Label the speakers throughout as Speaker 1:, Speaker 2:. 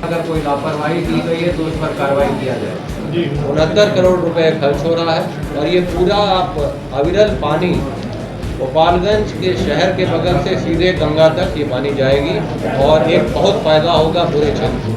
Speaker 1: अगर कोई लापरवाही की गई है तो उस पर कार्रवाई किया जाए।
Speaker 2: 69 करोड़ रुपए खर्च हो रहा है और ये पूरा आप अविरल पानी गोपालगंज के शहर के बगल से सीधे गंगा तक ये पानी जाएगी और एक बहुत फायदा होगा पूरे क्षेत्र को।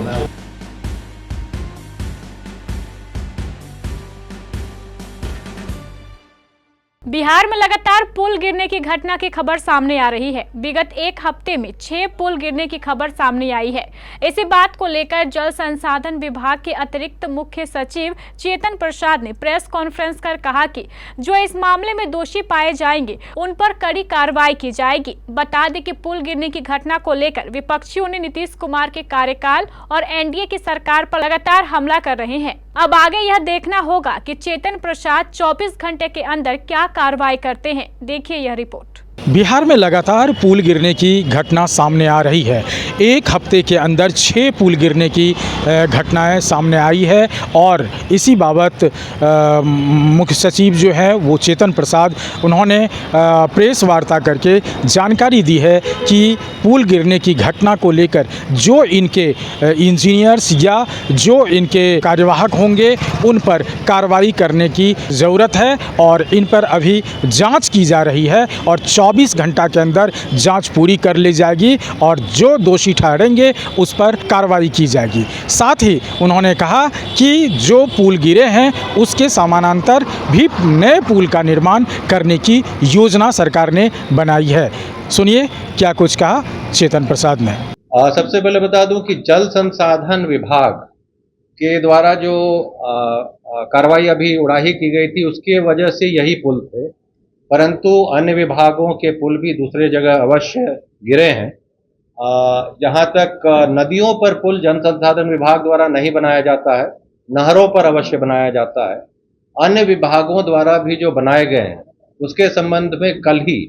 Speaker 3: बिहार में लगातार पुल गिरने की घटना की खबर सामने आ रही है। विगत एक हफ्ते में 6 पुल गिरने की खबर सामने आई है। इसी बात को लेकर जल संसाधन विभाग के अतिरिक्त मुख्य सचिव चेतन प्रसाद ने प्रेस कॉन्फ्रेंस कर कहा कि जो इस मामले में दोषी पाए जाएंगे उन पर कड़ी कार्रवाई की जाएगी। बता दें कि पुल गिरने की घटना को लेकर विपक्षियों ने नीतीश कुमार के कार्यकाल और एनडीए की सरकार पर लगातार हमला कर रहे हैं। अब आगे यह देखना होगा कि चेतन प्रसाद 24 घंटे के अंदर क्या कार्रवाई करते हैं। देखिए यह रिपोर्ट।
Speaker 4: बिहार में लगातार पुल गिरने की घटना सामने आ रही है। एक हफ्ते के अंदर 6 पुल गिरने की घटनाएं सामने आई है और इसी बाबत मुख्य सचिव जो है वो चेतन प्रसाद उन्होंने प्रेस वार्ता करके जानकारी दी है कि पुल गिरने की घटना को लेकर जो इनके इंजीनियर्स या जो इनके कार्यवाहक होंगे उन पर कार्रवाई करने की ज़रूरत है और इन पर अभी जांच की जा रही है और 24 घंटा के अंदर जांच पूरी कर ली जाएगी और जो दोषी ठहरेंगे उस पर कार्रवाई की जाएगी। साथ ही उन्होंने कहा कि जो पुल गिरे हैं उसके समानांतर भी नए पुल का निर्माण करने की योजना सरकार ने बनाई है। सुनिए क्या कुछ कहा चेतन प्रसाद ने।
Speaker 2: सबसे पहले बता दूं कि जल संसाधन विभाग के द्वारा जो कार्रवाई अभी उड़ाही की गई थी उसके वजह से यही पुल थे, परंतु अन्य विभागों के पुल भी दूसरे जगह अवश्य गिरे हैं। जहाँ तक नदियों पर पुल जल संसाधन विभाग द्वारा नहीं बनाया जाता है, नहरों पर अवश्य बनाया जाता है। अन्य विभागों द्वारा भी जो बनाए गए हैं उसके संबंध में कल ही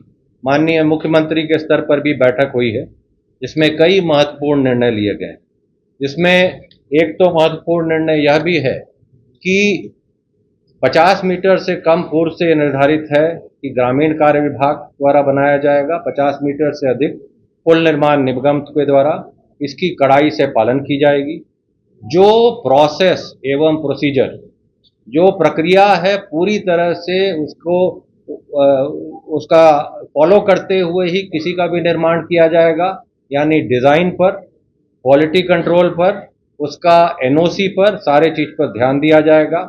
Speaker 2: माननीय मुख्यमंत्री के स्तर पर भी बैठक हुई है, जिसमें कई महत्वपूर्ण निर्णय लिए गए। जिसमें एक तो महत्वपूर्ण निर्णय यह भी है कि 50 मीटर से कम पूर्व से निर्धारित है कि ग्रामीण कार्य विभाग द्वारा बनाया जाएगा। 50 मीटर से अधिक पुल निर्माण निगम के द्वारा इसकी कड़ाई से पालन की जाएगी। जो प्रोसेस एवं प्रोसीजर, जो प्रक्रिया है पूरी तरह से उसका फॉलो करते हुए ही किसी का भी निर्माण किया जाएगा। यानी डिज़ाइन पर, क्वालिटी कंट्रोल पर, उसका एनओसी पर, सारे चीज़ पर ध्यान दिया जाएगा।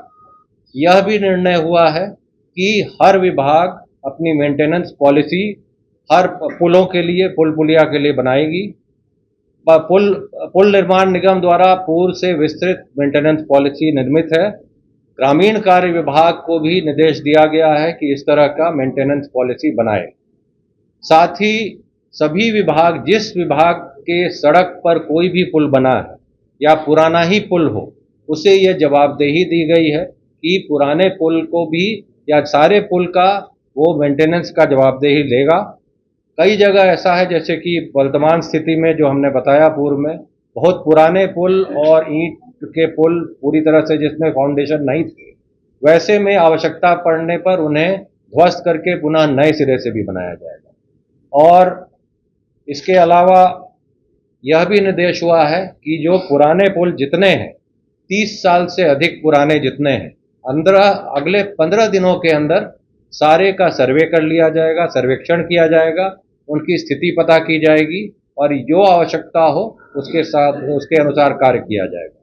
Speaker 2: यह भी निर्णय हुआ है कि हर विभाग अपनी मेंटेनेंस पॉलिसी हर पुलों के लिए, पुल पुलिया के लिए बनाएगी। पुल निर्माण निगम द्वारा पूर्व से विस्तृत मेंटेनेंस पॉलिसी निर्मित है। ग्रामीण कार्य विभाग को भी निर्देश दिया गया है कि इस तरह का मेंटेनेंस पॉलिसी बनाए। साथ ही सभी विभाग, जिस विभाग के सड़क पर कोई भी पुल बना है या पुराना ही पुल हो, उसे यह जवाबदेही दी गई है कि पुराने पुल को भी या सारे पुल का वो मेंटेनेंस का जवाबदेही लेगा। कई जगह ऐसा है जैसे कि वर्तमान स्थिति में जो हमने बताया पूर्व में, बहुत पुराने पुल और ईंट के पुल पूरी तरह से जिसमें फाउंडेशन नहीं थे, वैसे में आवश्यकता पड़ने पर उन्हें ध्वस्त करके पुनः नए सिरे से भी बनाया जाएगा। और इसके अलावा यह भी निर्देश हुआ है कि जो पुराने पुल जितने हैं, 30 साल से अधिक पुराने जितने हैं, अगले 15 दिनों के अंदर सारे का सर्वे कर लिया जाएगा, सर्वेक्षण किया जाएगा, उनकी स्थिति पता की जाएगी और जो आवश्यकता हो उसके अनुसार कार्य किया जाएगा।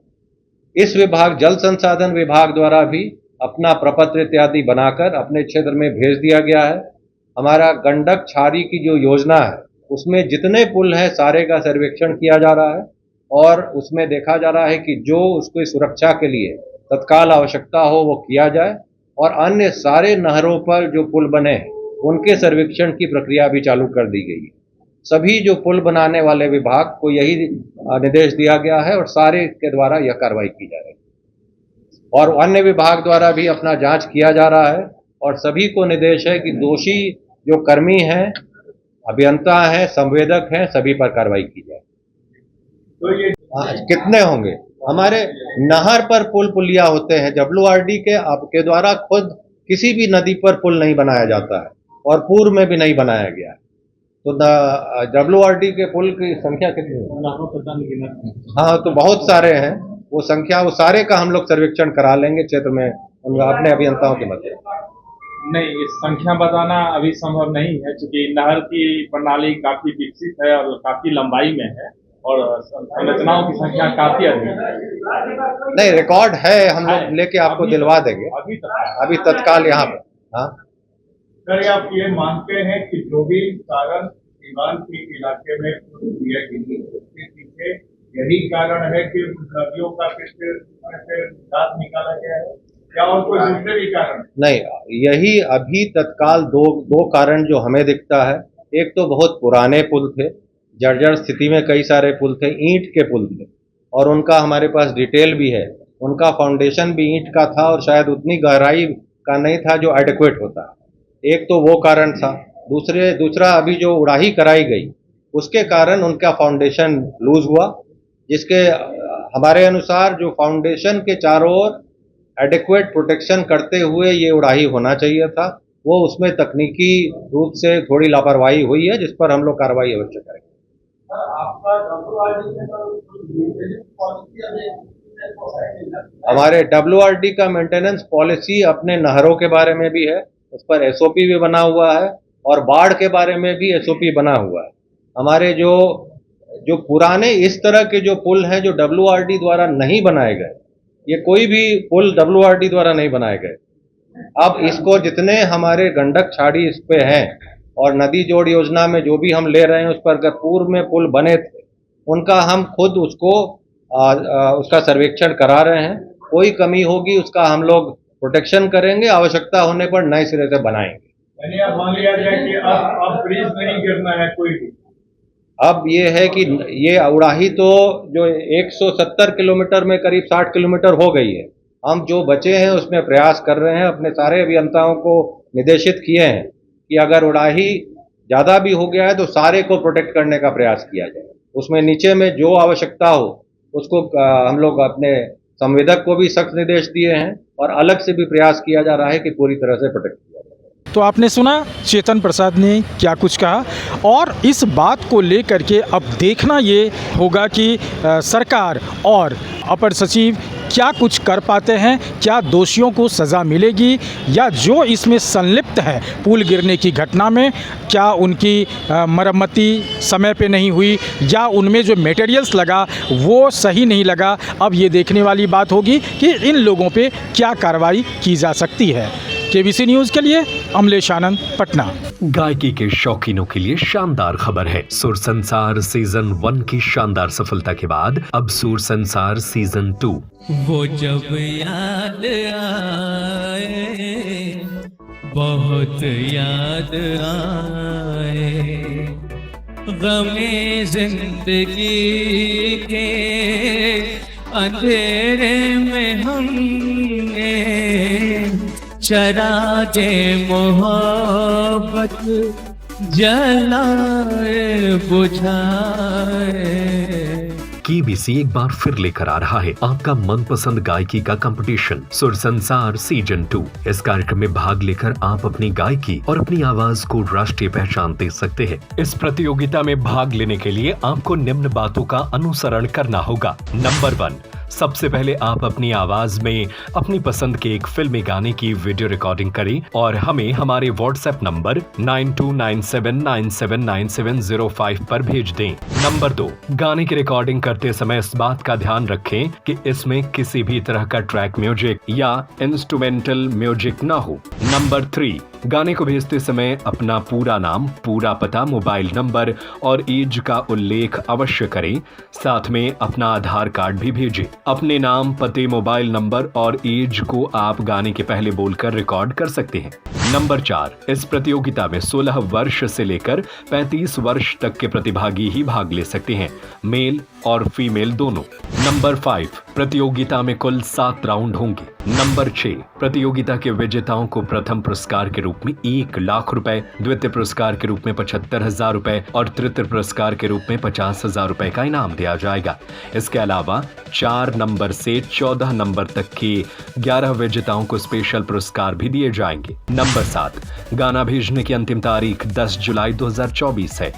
Speaker 2: इस विभाग, जल संसाधन विभाग द्वारा भी अपना प्रपत्र इत्यादि बनाकर अपने क्षेत्र में भेज दिया गया है। हमारा गंडक छारी की जो योजना है उसमें जितने पुल हैं सारे का सर्वेक्षण किया जा रहा है और उसमें देखा जा रहा है कि जो उसकी सुरक्षा के लिए तत्काल आवश्यकता हो वो किया जाए और अन्य सारे नहरों पर जो पुल बने हैं उनके सर्वेक्षण की प्रक्रिया भी चालू कर दी गई है। सभी जो पुल बनाने वाले विभाग को यही निर्देश दिया गया है और सारे के द्वारा यह कार्रवाई की जा रही है और अन्य विभाग द्वारा भी अपना जांच किया जा रहा है और सभी को निर्देश है कि दोषी जो कर्मी हैं, अभियंता हैं, संवेदक हैं, सभी पर कार्रवाई की जाए। तो ये कितने होंगे? हमारे नहर पर पुल पुलिया होते हैं, डब्ल्यूआरडी के आपके द्वारा खुद किसी भी नदी पर पुल नहीं बनाया जाता है और पूर्व में भी नहीं बनाया गया है। तो WRD के पुल की संख्या कितनी है? हाँ, तो बहुत सारे हैं। वो संख्या, वो सारे का हम लोग सर्वेक्षण करा लेंगे क्षेत्र में अपने अभियंताओं के मध्य।
Speaker 5: नहीं, इस संख्या बताना अभी संभव नहीं है, क्योंकि नहर की प्रणाली काफी विकसित है और काफी लंबाई में है और संरचनाओं की संख्या काफी अधिक है।
Speaker 2: नहीं, रिकॉर्ड है, हम लोग लेके आपको दिलवा देंगे अभी तत्काल यहाँ पर। हाँ
Speaker 5: सर, आप ये मानते हैं कि जो भी कारण सीमांत के इलाके में उसके पीछे यही कारण है कि नदियों का फिर से निकास निकाला गया है, या और कोई दूसरे भी कारण?
Speaker 2: नहीं, यही अभी तत्काल दो कारण जो हमें दिखता है। एक तो बहुत पुराने पुल थे, जर्जर स्थिति में कई सारे पुल थे, ईंट के पुल थे, और उनका हमारे पास डिटेल भी है। उनका फाउंडेशन भी ईंट का था और शायद उतनी गहराई का नहीं था जो एडिक्वेट होता है। एक तो वो कारण था। दूसरा अभी जो उड़ाही कराई गई उसके कारण उनका फाउंडेशन लूज हुआ, जिसके हमारे अनुसार जो फाउंडेशन के चारों ओर एडिक्वेट प्रोटेक्शन करते हुए ये उड़ाही होना चाहिए था, वो उसमें तकनीकी रूप से थोड़ी लापरवाही हुई है, जिस पर हम लोग कार्रवाई अवश्य करेंगे। हमारे WRD का मेंटेनेंस पॉलिसी अपने नहरों के बारे में भी है, उस पर SOP भी बना हुआ है, और बाढ़ के बारे में भी SOP बना हुआ है। हमारे जो पुराने इस तरह के जो पुल हैं जो WRD द्वारा नहीं बनाए गए, ये कोई भी पुल WRD द्वारा नहीं बनाए गए। अब इसको जितने हमारे गंडक छाड़ी इस पे हैं और नदी जोड़ योजना में जो भी हम ले रहे हैं, उस पर अगर पूर्व में पुल बने थे उनका हम खुद उसका सर्वेक्षण करा रहे हैं। कोई कमी होगी उसका हम लोग प्रोटेक्शन करेंगे, आवश्यकता होने पर नए सिरे से बनाएंगे।
Speaker 5: यानी अब मान लिया जाए कि अब ब्रिज नहीं गिरना है कोई भी।
Speaker 2: अब ये है कि ये उड़ाही तो जो 170 किलोमीटर में करीब 60 किलोमीटर हो गई है। हम जो बचे हैं उसमें प्रयास कर रहे हैं, अपने सारे अभियंताओं को निर्देशित किए हैं कि अगर उड़ाही ज़्यादा भी हो गया है तो सारे को प्रोटेक्ट करने का प्रयास किया जाए। उसमें नीचे में जो आवश्यकता हो उसको हम लोग अपने संवेदक को भी सख्त निर्देश दिए हैं, और अलग से भी प्रयास किया जा रहा है कि पूरी तरह से प्रोटेक्ट किया जाए।
Speaker 4: तो आपने सुना चेतन प्रसाद ने क्या कुछ कहा, और इस बात को लेकर के अब देखना ये होगा कि सरकार और अपर सचिव क्या कुछ कर पाते हैं, क्या दोषियों को सज़ा मिलेगी, या जो इसमें संलिप्त है पुल गिरने की घटना में, क्या उनकी मरम्मती समय पे नहीं हुई, या उनमें जो मटेरियल्स लगा वो सही नहीं लगा। अब ये देखने वाली बात होगी कि इन लोगों पे क्या कार्रवाई की जा सकती है। KBC न्यूज़ के लिए अमलेश आनंद, पटना।
Speaker 6: गायकी के शौकीनों के लिए शानदार खबर है। सुर संसार सीजन 1 की शानदार सफलता के बाद अब सुर संसार सीजन 2।
Speaker 7: वो जब याद आए, बहुत याद आए, गमे जिंदगी के अंधेरे में हमने चरागे मोहब्बत जलाए बुझाए।
Speaker 6: KBC एक बार फिर लेकर आ रहा है आपका मनपसंद गायकी का कंपटीशन सुर संसार सीजन 2। इस कार्यक्रम में भाग लेकर आप अपनी गायकी और अपनी आवाज को राष्ट्रीय पहचान दे सकते हैं। इस प्रतियोगिता में भाग लेने के लिए आपको निम्न बातों का अनुसरण करना होगा। नंबर 1, सबसे पहले आप अपनी आवाज में अपनी पसंद के एक फिल्मी गाने की वीडियो रिकॉर्डिंग करें और हमें हमारे व्हाट्सएप नंबर 9297979705 पर भेज दें। नंबर 2, गाने की रिकॉर्डिंग करते समय इस बात का ध्यान रखें कि इसमें किसी भी तरह का ट्रैक म्यूजिक या इंस्ट्रूमेंटल म्यूजिक ना हो। नंबर 3, गाने को भेजते समय अपना पूरा नाम, पूरा पता, मोबाइल नंबर और एज का उल्लेख अवश्य करें। साथ में अपना आधार कार्ड भी भेजें। अपने नाम, पते, मोबाइल नंबर और एज को आप गाने के पहले बोलकर रिकॉर्ड कर सकते हैं। नंबर 4, इस प्रतियोगिता में 16 वर्ष से लेकर 35 वर्ष तक के प्रतिभागी ही भाग ले सकते हैं, मेल और फीमेल दोनों। नंबर 5, प्रतियोगिता में कुल 7 राउंड होंगे। नंबर 6, प्रतियोगिता के विजेताओं को प्रथम पुरस्कार के रूप में 1 लाख रुपए, द्वितीय पुरस्कार के रूप में 75,000 रुपए और तृतीय पुरस्कार के रूप में 50,000 रुपए का इनाम दिया जाएगा। इसके अलावा 4 नंबर से 14 नंबर तक के 11 विजेताओं को स्पेशल पुरस्कार भी दिए जाएंगे। नंबर 7, गाना भेजने की अंतिम तारीख 10 जुलाई 2024 है।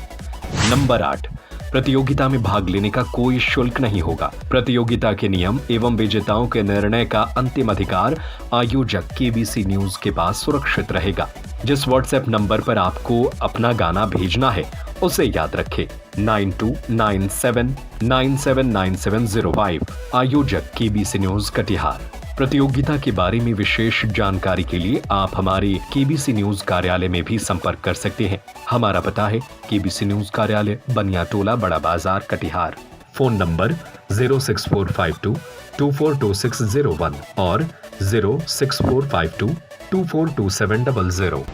Speaker 6: नंबर 8, प्रतियोगिता में भाग लेने का कोई शुल्क नहीं होगा। प्रतियोगिता के नियम एवं विजेताओं के निर्णय का अंतिम अधिकार आयोजक केबीसी न्यूज के पास सुरक्षित रहेगा। जिस व्हाट्सएप नंबर पर आपको अपना गाना भेजना है उसे याद रखें 9297979705। आयोजक केबीसी न्यूज कटिहार। प्रतियोगिता के बारे में विशेष जानकारी के लिए आप हमारे केबीसी न्यूज कार्यालय में भी संपर्क कर सकते हैं। हमारा पता है केबीसी न्यूज कार्यालय, बनिया टोला, बड़ा बाजार, कटिहार। फोन नंबर 06452242601 और 06452242700।